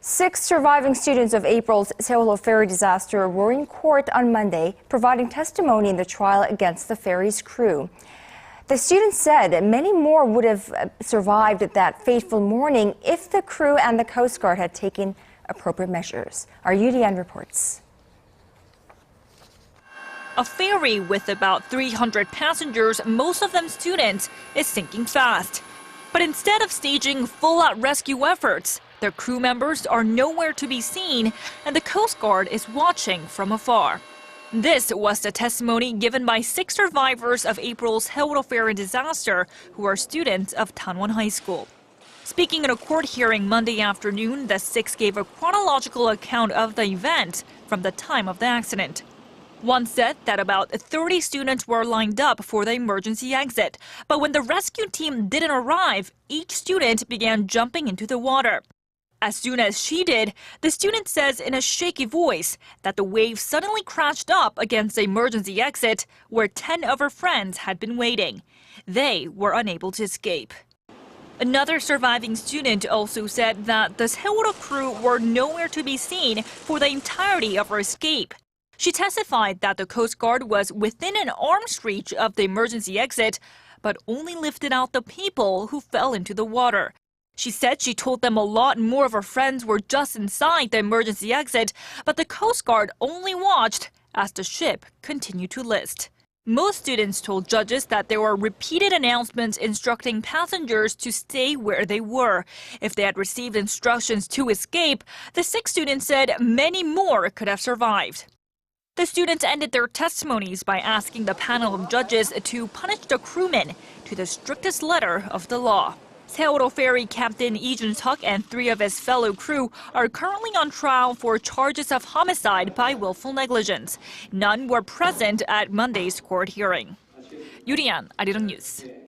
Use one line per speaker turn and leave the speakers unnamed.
6 surviving students of April's Sewol-ho ferry disaster were in court on Monday, providing testimony in the trial against the ferry's crew. The students said many more would have survived that fateful morning if the crew and the Coast Guard had taken appropriate measures. Our Yoo Li-an reports.
A ferry with about 300 passengers, most of them students, is sinking fast. But instead of staging full-out rescue efforts, their crew members are nowhere to be seen, and the Coast Guard is watching from afar. This was the testimony given by 6 survivors of April's Sewol-ho ferry disaster, who are students of Danwon High School. Speaking in a court hearing Monday afternoon, the 6 gave a chronological account of the event from the time of the accident. One said that about 30 students were lined up for the emergency exit, but when the rescue team didn't arrive, each student began jumping into the water. As soon as she did, the student says in a shaky voice that the wave suddenly crashed up against the emergency exit where 10 of her friends had been waiting. They were unable to escape. Another surviving student also said that the Sewol-ho crew were nowhere to be seen for the entirety of her escape. She testified that the Coast Guard was within an arm's reach of the emergency exit, but only lifted out the people who fell into the water. She said she told them a lot more of her friends were just inside the emergency exit, but the Coast Guard only watched as the ship continued to list. Most students told judges that there were repeated announcements instructing passengers to stay where they were. If they had received instructions to escape, the 6 students said many more could have survived. The students ended their testimonies by asking the panel of judges to punish the crewmen to the strictest letter of the law. Sewol-ho ferry captain Lee Jun-seok and 3 of his fellow crew are currently on trial for charges of homicide by willful negligence. None were present at Monday's court hearing. Yoo Li-an, Arirang News.